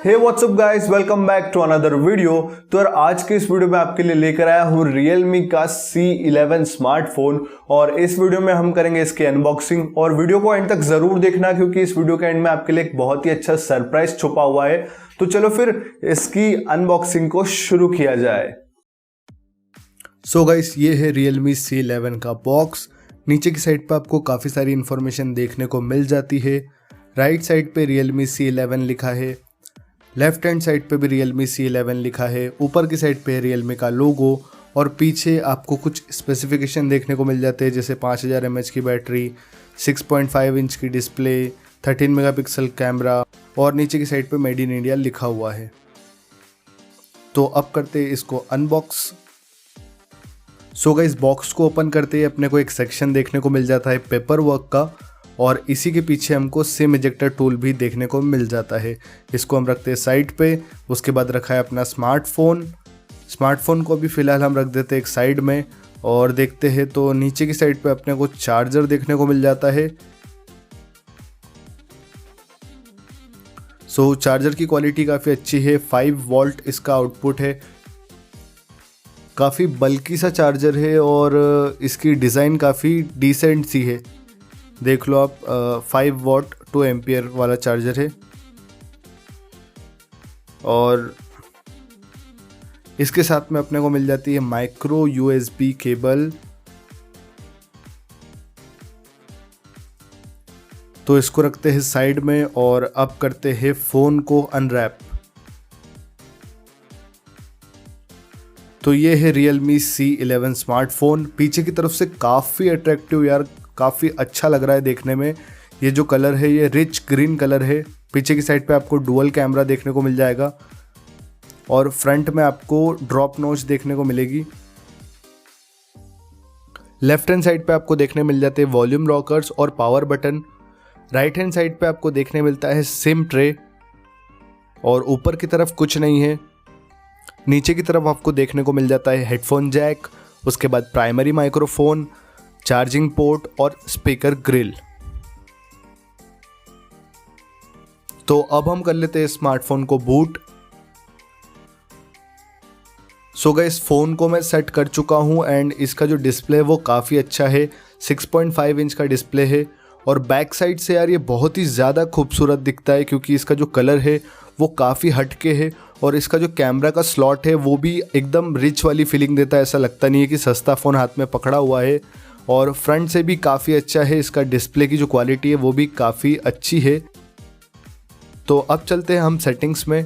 Hey what's up guys, welcome back to another video. तो यार आज के इस वीडियो में आपके लिए लेकर आया हूँ Realme का C11 स्मार्टफोन और इस वीडियो में हम करेंगे इसकी अनबॉक्सिंग। और वीडियो को एंड तक जरूर देखना क्योंकि इस वीडियो के एंड में आपके लिए एक बहुत ही अच्छा सरप्राइज छुपा हुआ है। तो चलो फिर इसकी अनबॉक्सिंग को शुरू किया जाए। सो गाइस, ये है Realme C11 का बॉक्स। नीचे की साइड पे आपको काफ़ी सारी इन्फॉर्मेशन देखने को मिल जाती है। राइट साइड पे Realme C11 लिखा है, लेफ्ट हैंड साइड पे भी Realme C11 लिखा है, ऊपर की साइड पे Realme का लोगो और पीछे आपको कुछ स्पेसिफिकेशन देखने को मिल जाते हैं जैसे 5000 mAh की बैटरी, 6.5 इंच की डिस्प्ले, 13 मेगापिक्सल कैमरा और नीचे की साइड पे मेड इन इंडिया लिखा हुआ है। तो अब करते हैं इसको अनबॉक्स। सो गाइस, बॉक्स को ओपन करते ही अपने को एक सेक्शन देखने को मिल जाता है पेपर वर्क का और इसी के पीछे हमको सिम इजेक्टर टूल भी देखने को मिल जाता है। इसको हम रखते हैं साइड पे। उसके बाद रखा है अपना स्मार्टफोन को भी फ़िलहाल हम रख देते हैं एक साइड में और देखते हैं तो नीचे की साइड पे अपने को चार्जर देखने को मिल जाता है। सो चार्जर की क्वालिटी काफ़ी अच्छी है, 5 वोल्ट इसका आउटपुट है। काफ़ी बल्की सा चार्जर है और इसकी डिज़ाइन काफ़ी डिसेंट सी है। देख लो आप, 5 वॉट 2 एम्पियर वाला चार्जर है और इसके साथ में अपने को मिल जाती है माइक्रो USB केबल। तो इसको रखते हैं साइड में और अब करते हैं फ़ोन को अनरैप। तो ये है Realme C11 स्मार्टफोन। पीछे की तरफ से काफ़ी अट्रैक्टिव यार, काफ़ी अच्छा लग रहा है देखने में। ये जो कलर है ये रिच ग्रीन कलर है। पीछे की साइड पे आपको डुअल कैमरा देखने को मिल जाएगा और फ्रंट में आपको ड्रॉप नॉच देखने को मिलेगी। लेफ्ट हैंड साइड पे आपको देखने मिल जाते हैं वॉल्यूम रॉकर्स और power button. Right hand side पे आपको देखने मिलता है सिम ट्रे और ऊपर की तरफ कुछ नहीं है। नीचे की तरफ आपको देखने को मिल जाता है हेडफोन जैक, उसके बाद प्राइमरी माइक्रोफोन, चार्जिंग पोर्ट और स्पीकर ग्रिल। तो अब हम कर लेते हैं स्मार्टफोन को बूट। सो गाइस, फ़ोन को मैं सेट कर चुका हूं एंड इसका जो डिस्प्ले है वो काफ़ी अच्छा है, 6.5 इंच का डिस्प्ले है और बैक साइड से यार ये बहुत ही ज़्यादा खूबसूरत दिखता है क्योंकि इसका जो कलर है वो काफ़ी हटके है और इसका जो कैमरा का स्लॉट है वो भी एकदम रिच वाली फीलिंग देता है। ऐसा लगता नहीं है कि सस्ता फ़ोन हाथ में पकड़ा हुआ है और फ्रंट से भी काफ़ी अच्छा है। इसका डिस्प्ले की जो क्वालिटी है वो भी काफ़ी अच्छी है। तो अब चलते हैं हम सेटिंग्स में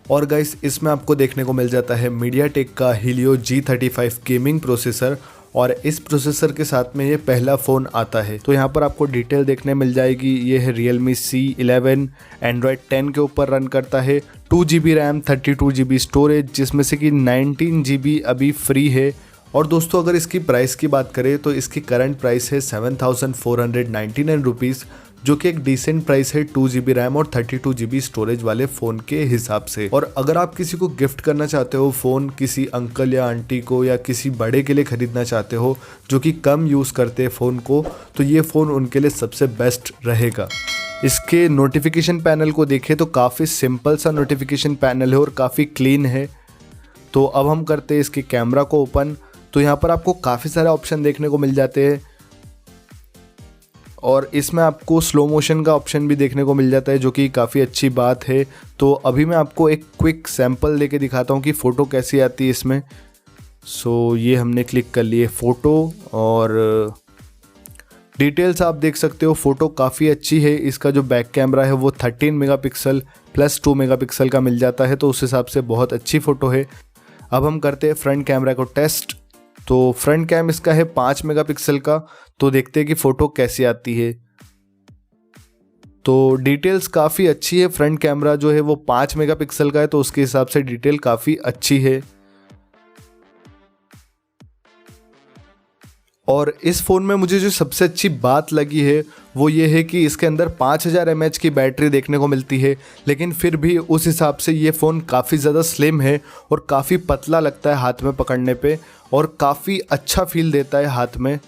और गाइस, इसमें आपको देखने को मिल जाता है MediaTek का Helio G35 गेमिंग प्रोसेसर और इस प्रोसेसर के साथ में ये पहला फ़ोन आता है। तो यहाँ पर आपको डिटेल देखने मिल जाएगी। ये है Realme C11, Android 10 के ऊपर रन करता है, 2 GB रैम, 32 GB स्टोरेज, जिसमें से कि 19 GB अभी फ्री है। और दोस्तों अगर इसकी प्राइस की बात करें तो इसकी करंट प्राइस है 7499 रुपीज़, जो कि एक डिसेंट प्राइस है 2 GB रैम और 32 GB स्टोरेज वाले फ़ोन के हिसाब से। और अगर आप किसी को गिफ्ट करना चाहते हो फ़ोन, किसी अंकल या आंटी को या किसी बड़े के लिए ख़रीदना चाहते हो जो कि कम यूज़ करते हैं फ़ोन को, तो ये फ़ोन उनके लिए सबसे बेस्ट रहेगा। इसके नोटिफिकेशन पैनल को देखें तो काफ़ी सिंपल सा नोटिफिकेशन पैनल है और काफ़ी क्लीन है। तो अब हम करते हैं इसके कैमरा को ओपन। तो यहाँ पर आपको काफ़ी सारे ऑप्शन देखने को मिल जाते हैं और इसमें आपको स्लो मोशन का ऑप्शन भी देखने को मिल जाता है जो कि काफ़ी अच्छी बात है। तो अभी मैं आपको एक क्विक सैम्पल लेके दिखाता हूँ कि फ़ोटो कैसी आती है इसमें। सो ये हमने क्लिक कर लिए फ़ोटो और डिटेल्स आप देख सकते हो। फ़ोटो काफ़ी अच्छी है। इसका जो बैक कैमरा है वो 13 मेगापिक्सल प्लस 2 मेगापिक्सल का मिल जाता है, तो उस हिसाब से बहुत अच्छी फ़ोटो है। अब हम करते हैं फ्रंट कैमरा को टेस्ट। तो फ्रंट कैम इसका है 5 मेगापिक्सल का। तो देखते हैं कि फ़ोटो कैसी आती है। तो डिटेल्स काफ़ी अच्छी है। फ्रंट कैमरा जो है वो 5 मेगापिक्सल का है, तो उसके हिसाब से डिटेल काफ़ी अच्छी है। और इस फ़ोन में मुझे जो सबसे अच्छी बात लगी है वो ये है कि इसके अंदर 5000 mAh की बैटरी देखने को मिलती है, लेकिन फिर भी उस हिसाब से ये फ़ोन काफ़ी ज़्यादा स्लिम है और काफ़ी पतला लगता है हाथ में पकड़ने पे और काफ़ी अच्छा फील देता है हाथ में।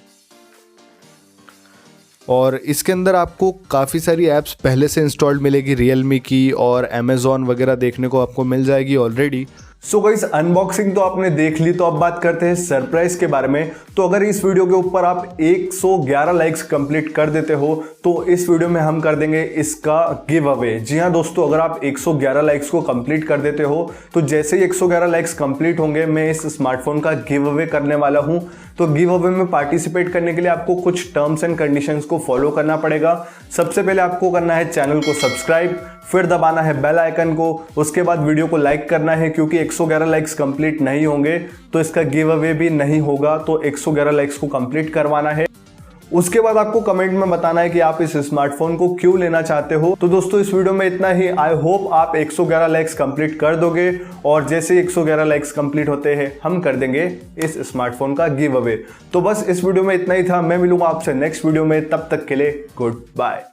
और इसके अंदर आपको काफ़ी सारी ऐप्स पहले से इंस्टॉल्ड मिलेगी Realme की, और Amazon वगैरह देखने को आपको मिल जाएगी ऑलरेडी। सो गाइस, अनबॉक्सिंग तो आपने देख ली, तो अब बात करते हैं सरप्राइज के बारे में। तो अगर इस वीडियो के ऊपर आप 111 लाइक्स कंप्लीट कर देते हो तो इस वीडियो में हम कर देंगे इसका गिव अवे। जी हाँ दोस्तों, अगर आप 111 लाइक्स को कंप्लीट कर देते हो तो जैसे ही 111 लाइक्स कंप्लीट होंगे मैं इस स्मार्टफोन का गिव अवे करने वाला हूं। तो गिव अवे में पार्टिसिपेट करने के लिए आपको कुछ टर्म्स एंड कंडीशंस को फॉलो करना पड़ेगा। सबसे पहले आपको करना है चैनल को सब्सक्राइब, फिर दबाना है बेल आइकन को, उसके बाद वीडियो को लाइक करना है, क्योंकि 111 लाइक्स कंप्लीट नहीं होंगे तो इसका गिव अवे भी नहीं होगा। तो 111 लाइक्स को कंप्लीट करवाना है। उसके बाद आपको कमेंट में बताना है कि आप इस स्मार्टफोन को क्यों लेना चाहते हो। तो दोस्तों इस वीडियो में इतना ही। आई होप आप 111 लाइक्स कंप्लीट कर दोगे, और जैसे 111 लाइक्स कंप्लीट होते हैं हम कर देंगे इस स्मार्टफोन का गिव अवे। तो बस इस वीडियो में इतना ही था। मैं मिलूंगा आपसे नेक्स्ट वीडियो में, तब तक के लिए गुड बाय।